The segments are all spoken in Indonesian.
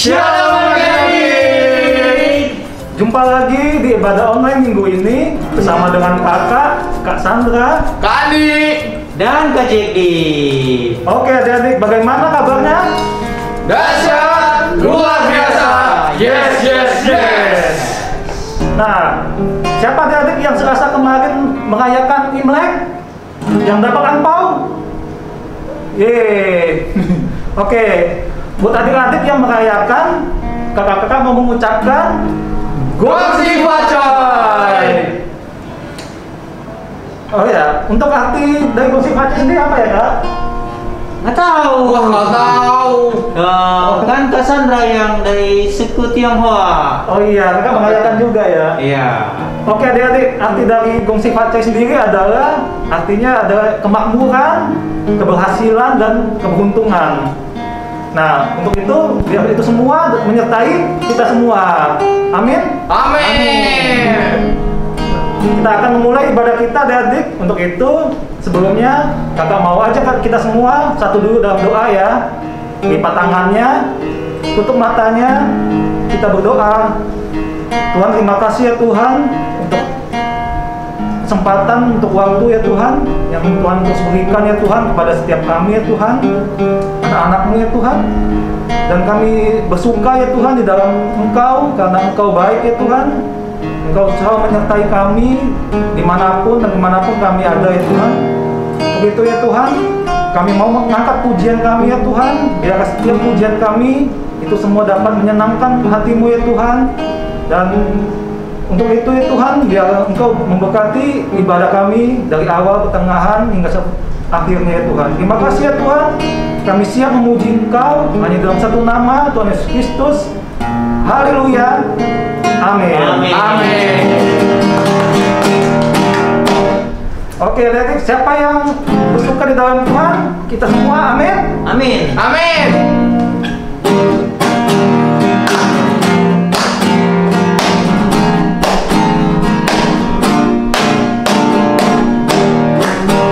Shalom adik. Jumpa lagi di ibadah online minggu ini bersama dengan Kak Sandra, Kak Andi, dan Kak Jeki. Oke adik-adik, bagaimana kabarnya? dahsyat, luar biasa. Yes, yes, yes. Nah, siapa adik-adik yang Selasa kemarin merayakan Imlek? Yang dapat angpau? Yeay. Oke, buat adik-adik yang merayakan, kakak-kakak mau mengucapkan Gongsi Pacoy. Oh ya, untuk arti dari Gongsi Pacoy sendiri apa ya Kak? Nggak tahu. Wah, nggak tahu. Kan Kak Sandra yang dari suku Tionghoa. Oh iya, kakak merayakan juga ya? Iya. Oke adik-adik, arti dari Gongsi Pacoy sendiri adalah artinya ada kemakmuran, keberhasilan, dan keberuntungan. Nah, untuk itu, biar itu semua menyertai kita semua. Amin. Amin. Kita akan memulai ibadah kita adik-adik. Untuk itu, sebelumnya kakak mau aja kita semua satu dulu dalam doa ya. Lipat tangannya, tutup matanya, kita berdoa. Tuhan, terima kasih ya Tuhan untuk kesempatan, untuk waktu ya Tuhan yang Tuhan terus berikan ya Tuhan kepada setiap kami ya Tuhan, anak-anak-Mu ya Tuhan. Dan kami bersuka ya Tuhan di dalam Engkau, karena Engkau baik ya Tuhan. Engkau selalu menyertai kami dimanapun dan kemanapun kami ada ya Tuhan. Begitu ya Tuhan, kami mau mengangkat pujian kami ya Tuhan, biar setiap pujian kami itu semua dapat menyenangkan hati-Mu ya Tuhan. Dan untuk itu ya Tuhan, biar Engkau memberkati ibadah kami dari awal, pertengahan, hingga akhirnya ya Tuhan. Terima kasih ya Tuhan, kami siap memuji Engkau hanya dalam satu nama, Tuhan Yesus Kristus. Haleluya. Amin. Amin. Amin. Oke, adik, siapa yang bersuka di dalam Tuhan? Kita semua, amin. Amin. Amin.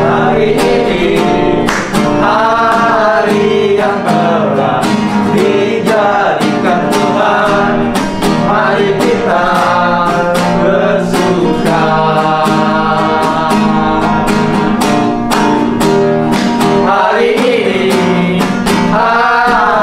Hari ini hari yang telah dijadikan Tuhan, mari kita bersuka. Hari ini hari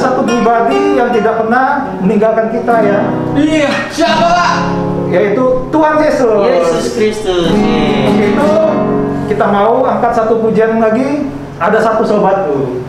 satu pribadi yang tidak pernah meninggalkan kita ya. Iya, siapa Pak? Yaitu Tuhan Yesus. Yesus Kristus. Untuk itu kita mau angkat satu pujian lagi. Ada satu sobatku.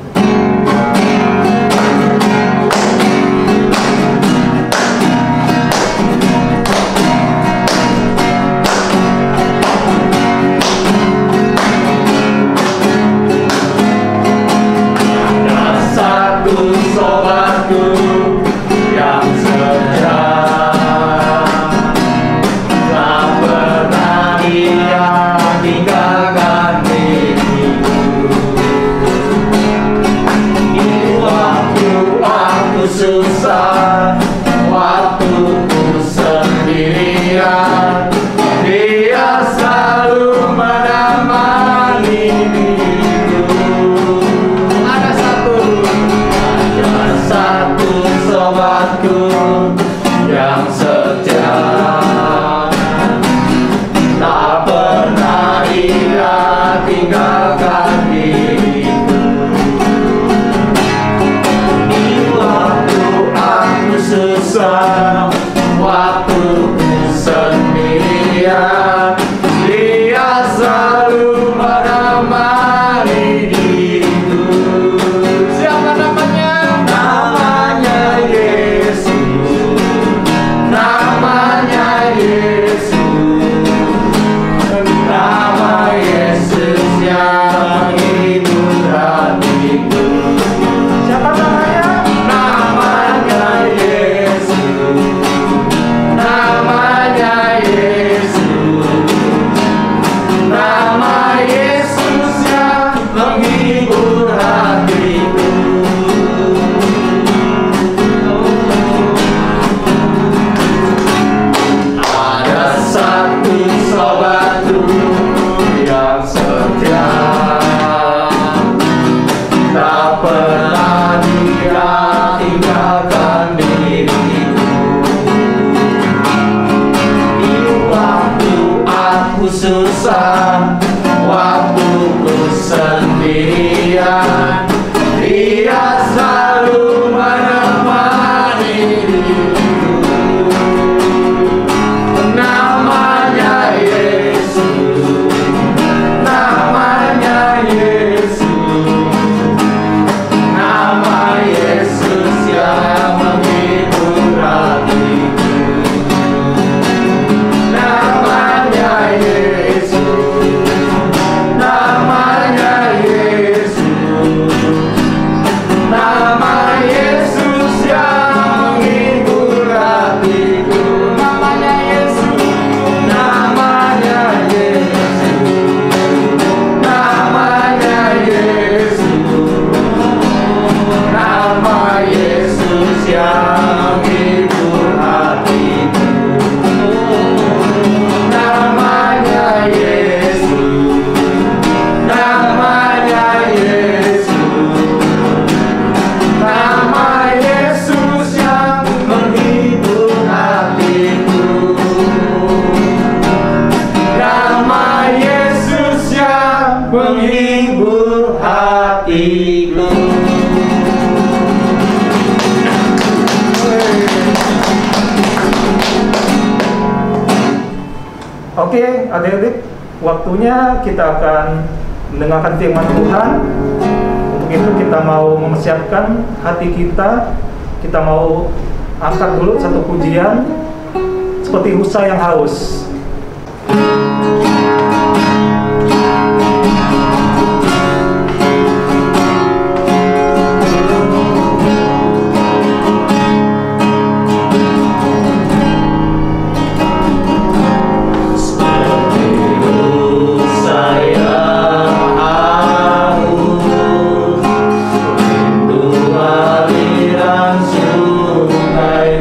Susah, waktuku sendirian, Dia selalu menemani diriku. Ada satu sobatku yang setia, tak pernah ia tinggalkan diriku. Susah, waktuku sendirian, Dia selalu menemani diriku. Siapa namanya? Namanya Yesus. Namanya Yesus. Nama Yesus yang menghibur hatiku. Siapa namanya? Susah, waktuku sendirian, Dia selalu menemani diriku. Namanya Yesus, namanya Yesus, nama Yesus yang menghibur hatiku. Namanya Yesus, namanya Yesus, nama Yesus yang menghibur hatiku. Namanya Yesus, namanya Yesus, namanya Yesus, nama Yesus yang menghibur hatiku. Namanya Yesus, namanya Yesus, nama Yesus yang menghibur hatiku. Nama Yesus yang menghibur hatiku. Oke, adik-adik, waktunya kita akan mendengarkan firman Tuhan. Untuk itu kita mau mempersiapkan hati kita. Kita mau angkat dulu satu pujian seperti rusa yang haus. Sungai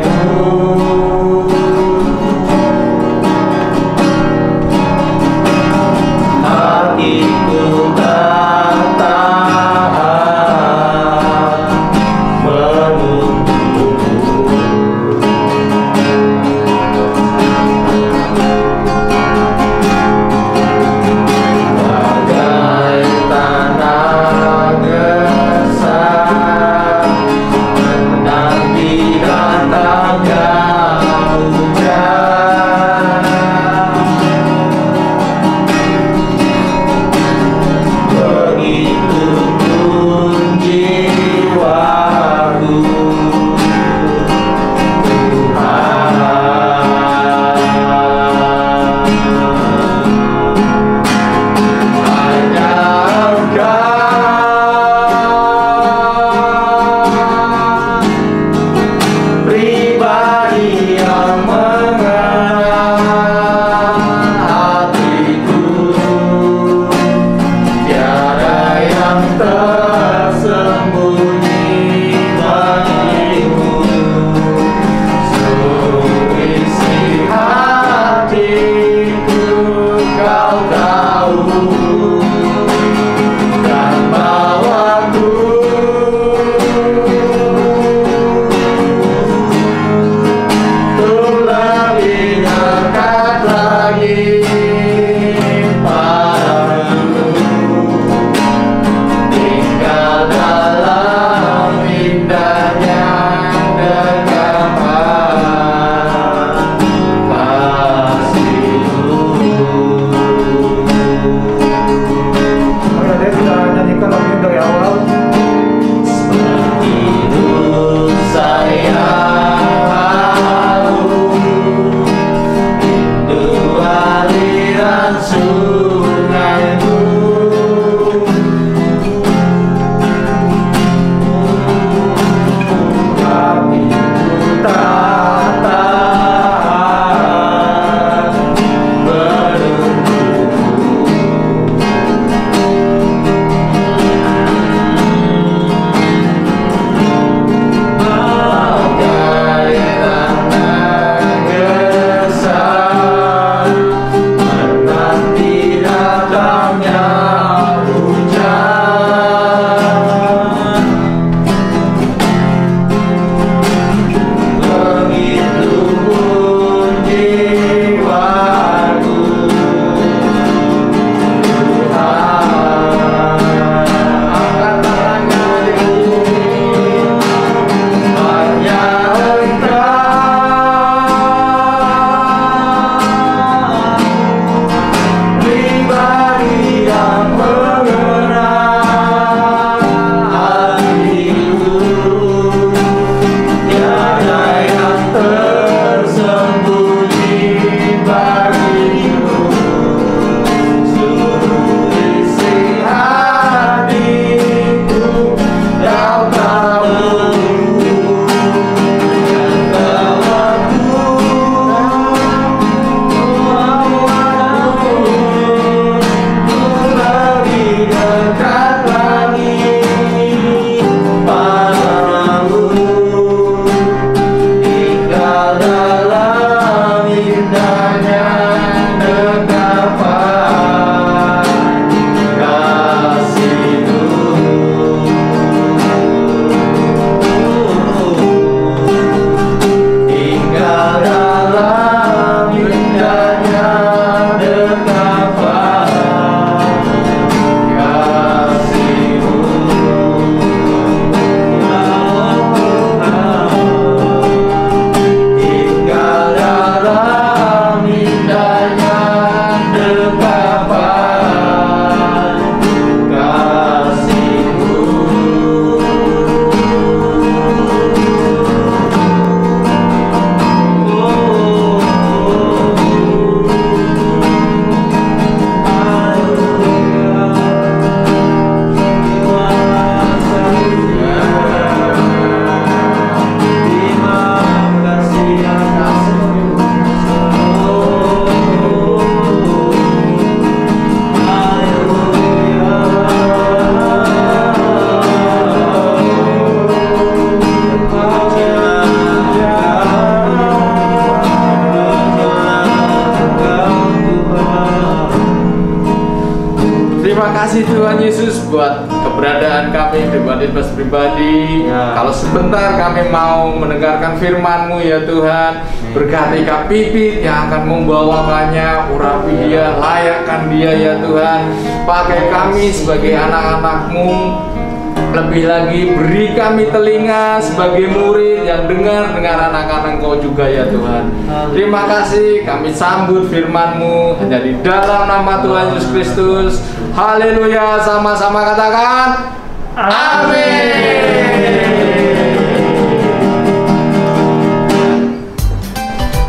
kasih Tuhan Yesus buat keberadaan kami pribadi. Ya. Kalau sebentar kami mau mendengarkan firman-Mu ya Tuhan, berkati Kak Pipit yang akan membawakannya, urapi dia, layakkan dia ya Tuhan. Pakai kami sebagai anak-anak-Mu. Lebih lagi beri kami telinga sebagai murid yang dengar anak-anak Engkau juga ya Tuhan. Terima kasih, kami sambut firman-Mu hanya di dalam nama Tuhan Yesus Kristus. Haleluya, sama-sama katakan amin.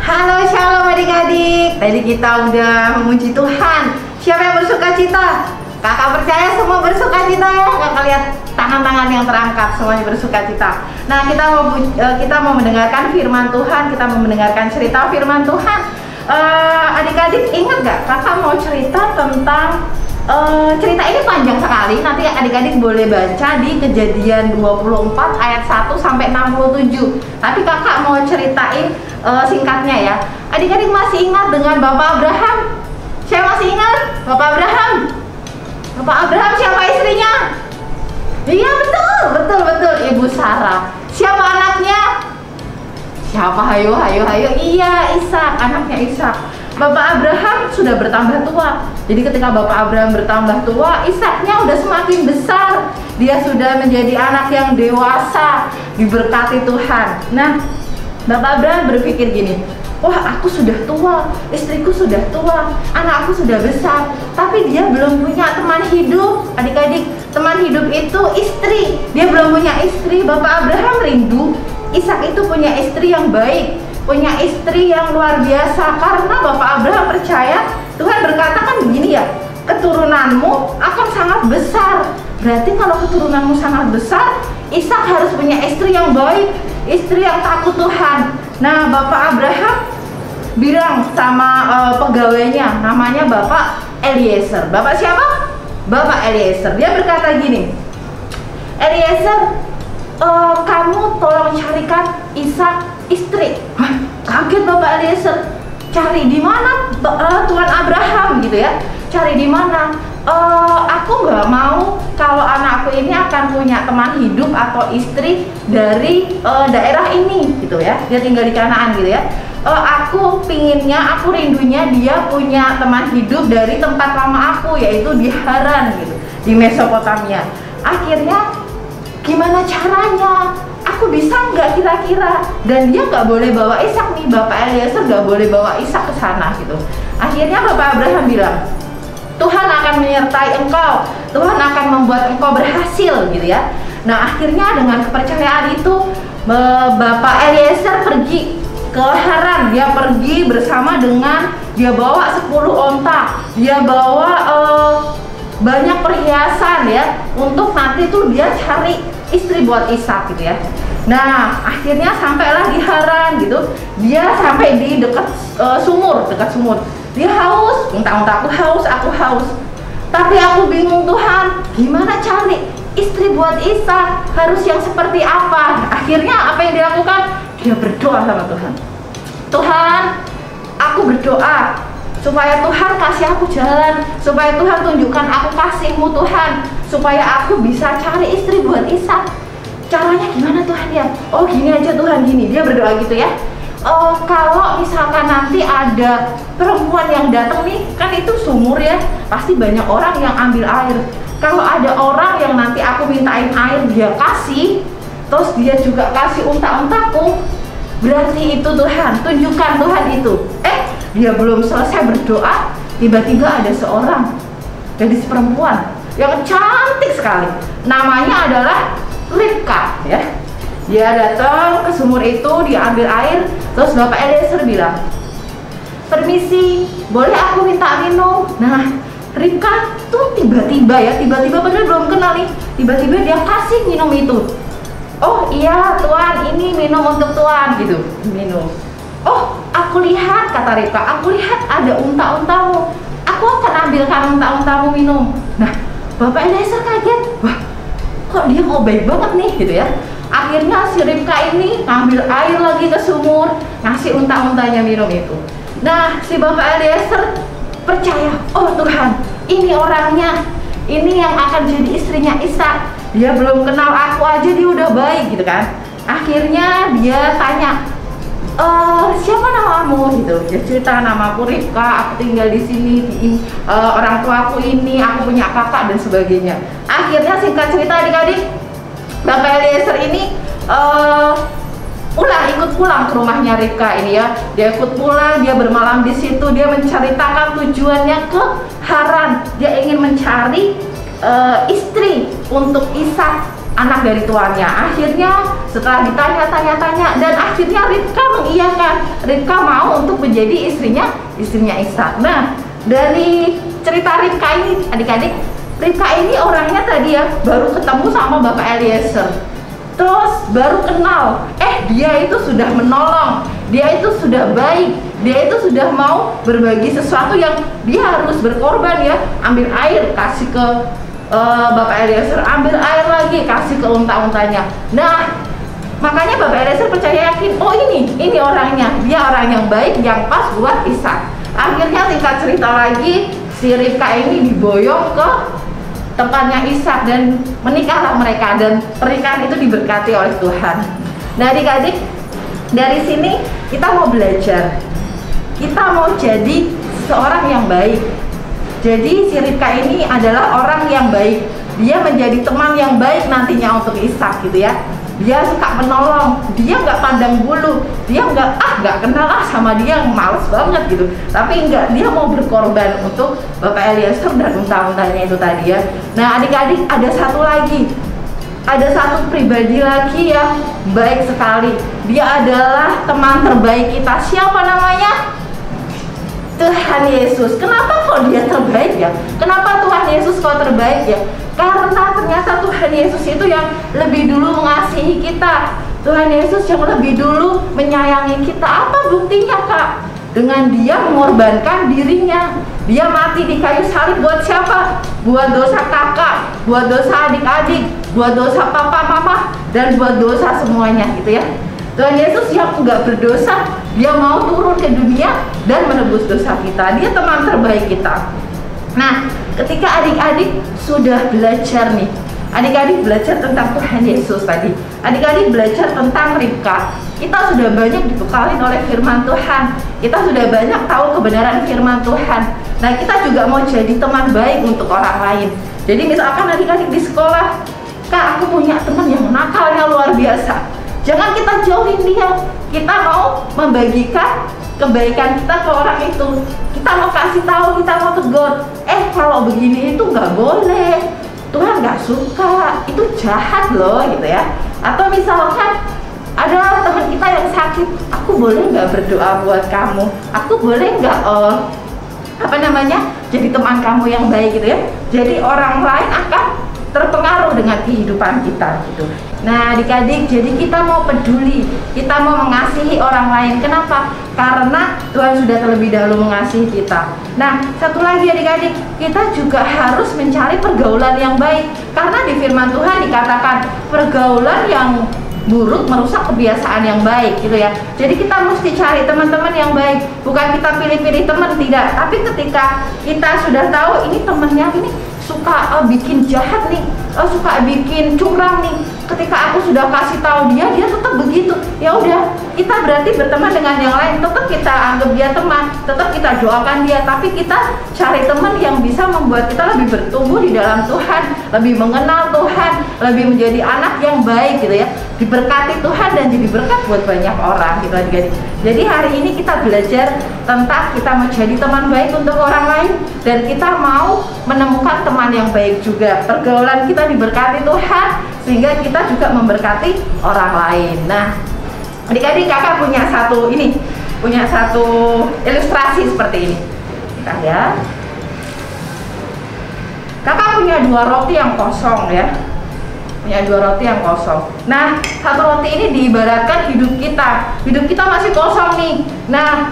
Halo, shalom adik-adik. Tadi kita udah memuji Tuhan. Siapa yang bersuka cita? Kakak percaya semua bersuka cita ya. Kakak lihat tangan-tangan yang terangkat, semuanya bersuka cita. Nah, kita mau mendengarkan firman Tuhan, kita mau mendengarkan cerita firman Tuhan. Adik-adik ingat gak? Kakak mau cerita tentang cerita ini panjang sekali. Nanti adik-adik boleh baca di Kejadian 24 ayat 1 sampai 67. Tapi kakak mau ceritain singkatnya ya. Adik-adik masih ingat dengan Bapak Abraham? Saya masih ingat Bapak Abraham. Bapak Abraham siapa istrinya? Iya betul Ibu Sarah. Siapa anaknya? Siapa? Hayo. Iya, Ishak, anaknya Ishak. Bapak Abraham sudah bertambah tua. Jadi ketika Bapak Abraham bertambah tua, Ishaknya udah semakin besar. Dia sudah menjadi anak yang dewasa, diberkati Tuhan. Nah, Bapak Abraham berpikir gini, wah, aku sudah tua, istriku sudah tua, anakku sudah besar, tapi dia belum punya teman hidup. Adik-adik, teman hidup itu istri. Dia belum punya istri. Bapak Abraham rindu Ishak itu punya istri yang baik, punya istri yang luar biasa. Karena Bapak Abraham percaya, Tuhan berkata kan begini ya, keturunanmu akan sangat besar. Berarti kalau keturunanmu sangat besar, Ishak harus punya istri yang baik, istri yang takut Tuhan. Nah, Bapak Abraham bilang sama pegawainya, namanya Bapak Eliezer. Bapak siapa? Bapak Eliezer. Dia berkata gini, Eliezer, kamu tolong carikan Ishak istri. Hah? Kaget Bapak Eliezer. Cari di mana Tuan Abraham gitu ya? Cari di mana? Aku nggak mau kalau anakku ini akan punya teman hidup atau istri dari daerah ini gitu ya. Dia tinggal di Kanaan gitu ya. Aku rindunya dia punya teman hidup dari tempat lama aku, yaitu di Haran gitu, di Mesopotamia. Akhirnya gimana caranya? Aku bisa nggak kira-kira? Dan dia nggak boleh bawa Ishak nih, Bapak Eliezer nggak boleh bawa Ishak ke sana gitu. Akhirnya Bapak Abraham bilang, Tuhan akan menyertai engkau, Tuhan akan membuat engkau berhasil gitu ya. Nah, akhirnya dengan kepercayaan itu Bapak Eliezer pergi ke Haran. Dia pergi bersama dengan, dia bawa 10 onta, dia bawa banyak perhiasan ya, untuk nanti tuh dia cari istri buat Ishak gitu ya. Nah, akhirnya sampailah di Haran gitu. Dia sampai di dekat sumur. Dia haus, unta-unta aku haus. Tapi aku bingung Tuhan, gimana cari istri buat Ishak, harus yang seperti apa? Akhirnya apa yang dilakukan? Dia berdoa sama Tuhan. Tuhan, aku berdoa supaya Tuhan kasih aku jalan, supaya Tuhan tunjukkan aku kasih-Mu Tuhan, supaya aku bisa cari istri buat Ishak. Caranya gimana Tuhan ya? Oh gini aja Tuhan, gini. Dia berdoa gitu ya. Kalau misalkan nanti ada perempuan yang datang nih, kan itu sumur ya, pasti banyak orang yang ambil air. Kalau ada orang yang nanti aku mintain air, dia kasih, terus dia juga kasih unta-untaku, berarti itu Tuhan, tunjukkan Tuhan itu. Dia belum selesai berdoa, tiba-tiba ada seorang gadis perempuan yang cantik sekali, namanya adalah Ribka ya. Dia datang ke sumur itu, dia ambil air, terus Bapak Eliezer bilang, permisi, boleh aku minta minum? Nah, Ribka tuh tiba-tiba padahal belum kenal nih, tiba-tiba dia kasih minum itu. Oh iya Tuan, ini minum untuk Tuan gitu, minum. Oh, aku lihat, kata Ribka, aku lihat ada unta-untamu, aku akan ambilkan unta-untamu minum. Nah, Bapak Eliezer kaget, wah kok dia mau baik banget nih gitu ya. Akhirnya si Ribka ini ngambil air lagi ke sumur, ngasih unta-untanya minum itu. Nah, si Bapak Eliezer percaya, oh Tuhan, ini orangnya. ini yang akan jadi istrinya Ishak. Dia belum kenal aku aja dia udah baik gitu kan. Akhirnya dia tanya, siapa namamu gitu. Dia cerita, namaku Ribka, aku tinggal di sini, orang tua aku ini, aku punya kakak dan sebagainya. Akhirnya singkat cerita adik-adik, Bapak Eliezer ini ikut pulang ke rumahnya Ribka ini ya. Dia ikut pulang, dia bermalam di situ, dia menceritakan tujuannya ke Haran. Dia ingin mencari istri untuk Ishak, anak dari tuannya. Akhirnya setelah ditanya-tanya dan akhirnya Ribka mengiyakan. Ribka mau untuk menjadi istrinya Ishak. Nah, dari cerita Ribka ini adik-adik, Ribka ini orangnya tadi ya baru ketemu sama Bapak Eliezer, terus baru kenal, dia itu sudah menolong, dia itu sudah baik, dia itu sudah mau berbagi sesuatu yang dia harus berkorban ya, ambil air kasih ke Bapak Eliezer, ambil air lagi kasih ke unta-untanya. Nah, makanya Bapak Eliezer percaya yakin, ini orangnya, dia orang yang baik, yang pas buat Ishak. Akhirnya singkat cerita lagi, si Ribka ini diboyong ke tempatnya Ishak dan menikahlah mereka, dan pernikahan itu diberkati oleh Tuhan. Nah adik-adik, dari sini kita mau belajar, kita mau jadi seorang yang baik. Jadi si Ribka ini adalah orang yang baik, dia menjadi teman yang baik nantinya untuk Ishak gitu ya. Dia suka menolong, dia nggak pandang bulu, dia nggak kenal sama dia, males banget gitu. Tapi dia mau berkorban untuk Bapak Eliezer dan unta-untanya itu tadi ya. Nah adik-adik, ada satu lagi, ada satu pribadi lagi yang baik sekali. Dia adalah teman terbaik kita. Siapa namanya? Tuhan Yesus. Kenapa kok dia terbaik ya? Kenapa Tuhan Yesus kok terbaik ya? Karena ternyata Tuhan Yesus itu yang lebih dulu mengasihi kita. Tuhan Yesus yang lebih dulu menyayangi kita. Apa buktinya Kak? Dengan dia mengorbankan dirinya. Dia mati di kayu salib buat siapa? Buat dosa kakak, buat dosa adik-adik, buat dosa papa mama, dan buat dosa semuanya gitu ya. Tuhan Yesus yang enggak berdosa, dia mau turun ke dunia dan menebus dosa kita. Dia teman terbaik kita. Nah, ketika adik-adik sudah belajar nih, adik-adik belajar tentang Tuhan Yesus tadi, adik-adik belajar tentang Ribka, kita sudah banyak dibekali oleh firman Tuhan, kita sudah banyak tahu kebenaran firman Tuhan. Nah, kita juga mau jadi teman baik untuk orang lain. Jadi misalkan adik-adik di sekolah, Kak, aku punya teman yang nakalnya luar biasa. Jangan kita jauhin dia, kita mau membagikan kebaikan kita ke orang itu. Kita mau kasih tahu, kita mau tegur, kalau begini itu nggak boleh, Tuhan nggak suka, itu jahat loh gitu ya. Atau misalkan ada teman kita yang sakit, aku boleh nggak berdoa buat kamu, aku boleh nggak jadi teman kamu yang baik gitu ya. Jadi orang lain akan terpengaruh dengan kehidupan kita gitu. Nah adik-adik, jadi kita mau peduli, kita mau mengasihi orang lain. Kenapa? Karena Tuhan sudah terlebih dahulu mengasihi kita. Nah satu lagi adik-adik, kita juga harus mencari pergaulan yang baik. Karena di firman Tuhan dikatakan pergaulan yang buruk merusak kebiasaan yang baik gitu ya. Jadi kita mesti cari teman-teman yang baik. Bukan kita pilih-pilih teman, tidak. Tapi ketika kita sudah tahu ini temennya ini suka bikin jahat nih, suka bikin curang nih, ketika aku sudah kasih tahu dia tetap begitu, ya udah, kita berarti berteman dengan yang lain, tetap kita anggap dia teman, tetap kita doakan dia, tapi kita cari teman yang bisa membuat kita lebih bertumbuh di dalam Tuhan, lebih mengenal Tuhan, lebih menjadi anak yang baik gitu ya, diberkati Tuhan dan jadi berkat buat banyak orang gitu adik-adik. Jadi hari ini kita belajar tentang kita menjadi teman baik untuk orang lain, dan kita mau menemukan teman yang baik juga. Pergaulan kita diberkati Tuhan sehingga kita juga memberkati orang lain. Nah adik-adik, kakak punya satu ilustrasi seperti ini. Kita ya, kakak punya 2 roti yang kosong ya, punya 2 roti yang kosong. Nah, 1 roti ini diibaratkan hidup kita masih kosong nih. Nah,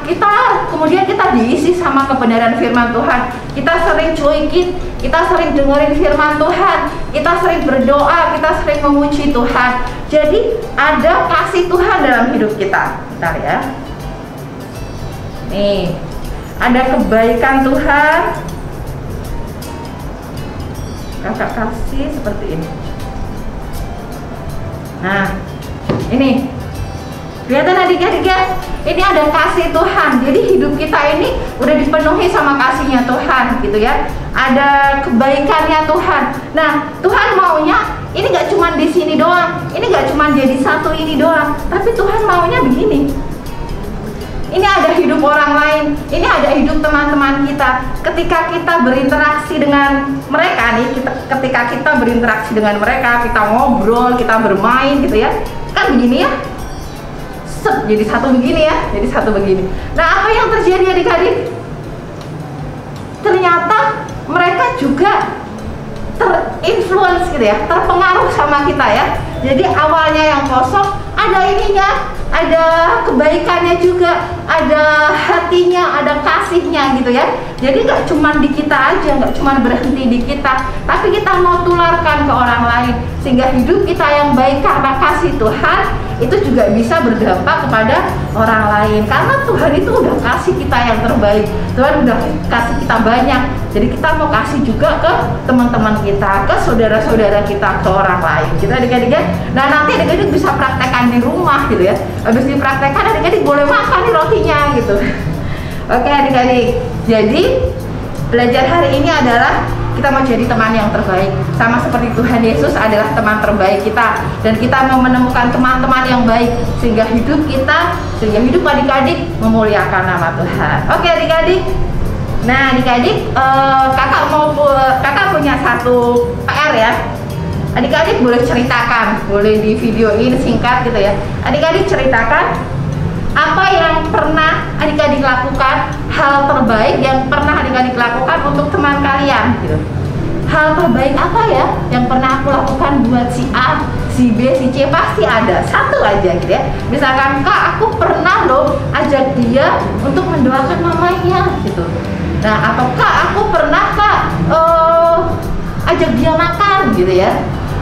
kemudian kita diisi sama kebenaran firman Tuhan. Kita sering cuekin, kita sering dengerin firman Tuhan, kita sering berdoa, kita sering memuji Tuhan. Jadi ada kasih Tuhan dalam hidup kita. Bentar ya. Nih, ada kebaikan Tuhan. Kakak kasih seperti ini. Nah, ini kelihatan adik-adik ya? Ini ada kasih Tuhan. Jadi hidup kita ini udah dipenuhi sama kasihnya Tuhan gitu ya. Ada kebaikannya Tuhan. Nah, Tuhan maunya ini gak cuma di sini doang. Ini gak cuma jadi satu ini doang. Tapi Tuhan maunya begini. Ini ada hidup orang lain. Ini ada hidup teman-teman kita. Ketika kita berinteraksi dengan mereka nih, ketika kita berinteraksi dengan mereka, kita ngobrol, kita bermain gitu ya. Kan begini ya. Jadi satu begini ya, jadi satu begini. Nah, apa yang terjadi adik-adik? Ternyata mereka juga terinfluence gitu ya, terpengaruh sama kita ya. Jadi awalnya yang kosong, ada ininya, ada kebaikannya juga, ada hatinya, ada kasihnya gitu ya. Jadi nggak cuma di kita aja, nggak cuma berhenti di kita, tapi kita mau tularkan ke orang lain, sehingga hidup kita yang baik karena kasih Tuhan itu juga bisa berdampak kepada orang lain. Karena Tuhan itu udah kasih kita yang terbaik, Tuhan udah kasih kita banyak. Jadi kita mau kasih juga ke teman-teman kita, ke saudara-saudara kita, ke orang lain. Kita adik-adik ya. Nah, nanti adik-adik bisa praktekkan di rumah gitu ya. Habis dipraktekkan adik-adik boleh makan nih rotinya gitu. Oke adik-adik. Jadi belajar hari ini adalah kita mau jadi teman yang terbaik, sama seperti Tuhan Yesus adalah teman terbaik kita, dan kita mau menemukan teman-teman yang baik sehingga hidup adik-adik memuliakan nama Tuhan. Oke adik-adik. Nah adik-adik, kakak punya satu PR ya. Adik-adik boleh ceritakan, boleh di videoin singkat gitu ya. Adik-adik ceritakan apa yang pernah adik-adik lakukan, hal terbaik yang pernah adik-adik lakukan untuk teman kalian gitu. Hal terbaik apa ya yang pernah aku lakukan buat si A, si B, si C? Pasti ada satu aja gitu ya. Misalkan, Kak, aku pernah loh ajak dia untuk mendoakan mamanya gitu. Nah, atau Kak, aku pernah ajak dia makan gitu ya.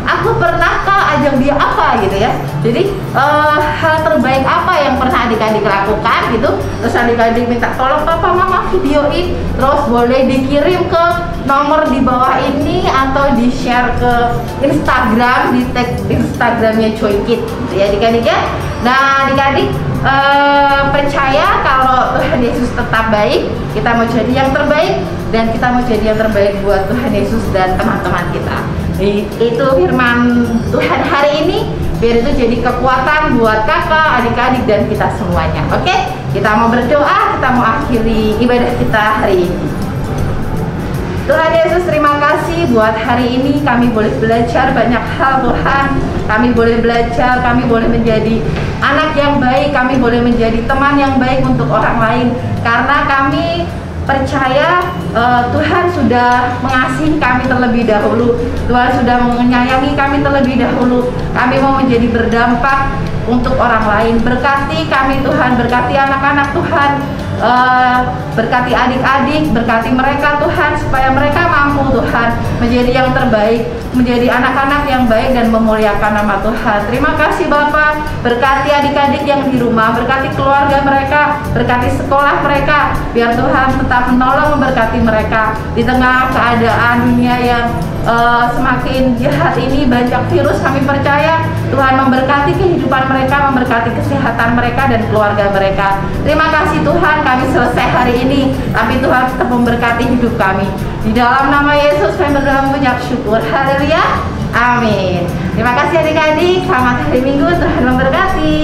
Aku pernah Kak ajak dia apa gitu ya. Jadi hal terbaik apa yang pernah adik-adik lakukan gitu. Terus adik-adik minta tolong papa mama videoin, terus boleh dikirim ke nomor di bawah ini atau di share ke Instagram, di tag Instagramnya Joykid gitu ya adik-adik ya. Nah adik-adik percaya kalau Tuhan Yesus tetap baik, kita mau jadi yang terbaik, dan kita mau jadi yang terbaik buat Tuhan Yesus dan teman-teman kita. Itu firman Tuhan hari ini, biar itu jadi kekuatan buat kakak, adik-adik, dan kita semuanya. Oke, kita mau berdoa, kita mau akhiri ibadah kita hari ini. Tuhan Yesus, terima kasih buat hari ini kami boleh belajar banyak hal Tuhan. Kami boleh belajar, kami boleh menjadi anak yang baik, kami boleh menjadi teman yang baik untuk orang lain. Karena kami percaya Tuhan sudah mengasihi kami terlebih dahulu. Tuhan sudah menyayangi kami terlebih dahulu. Kami mau menjadi berdampak untuk orang lain. Berkati kami Tuhan, berkati anak-anak Tuhan, berkati adik-adik, berkati mereka Tuhan, supaya mereka mampu Tuhan menjadi yang terbaik, menjadi anak-anak yang baik dan memuliakan nama Tuhan. Terima kasih Bapa, berkati adik-adik yang di rumah, berkati keluarga mereka, berkati sekolah mereka, biar Tuhan tetap menolong memberkati mereka di tengah keadaan dunia yang semakin jahat ini, banyak virus. Kami percaya Tuhan memberkati kehidupan mereka, memberkati kesehatan mereka dan keluarga mereka. Terima kasih Tuhan, kami selesai hari ini, tapi Tuhan tetap memberkati hidup kami. Di dalam nama Yesus kami berdoa mengucap syukur. Haleluya, amin. Terima kasih adik-adik, selamat hari Minggu, Tuhan memberkati.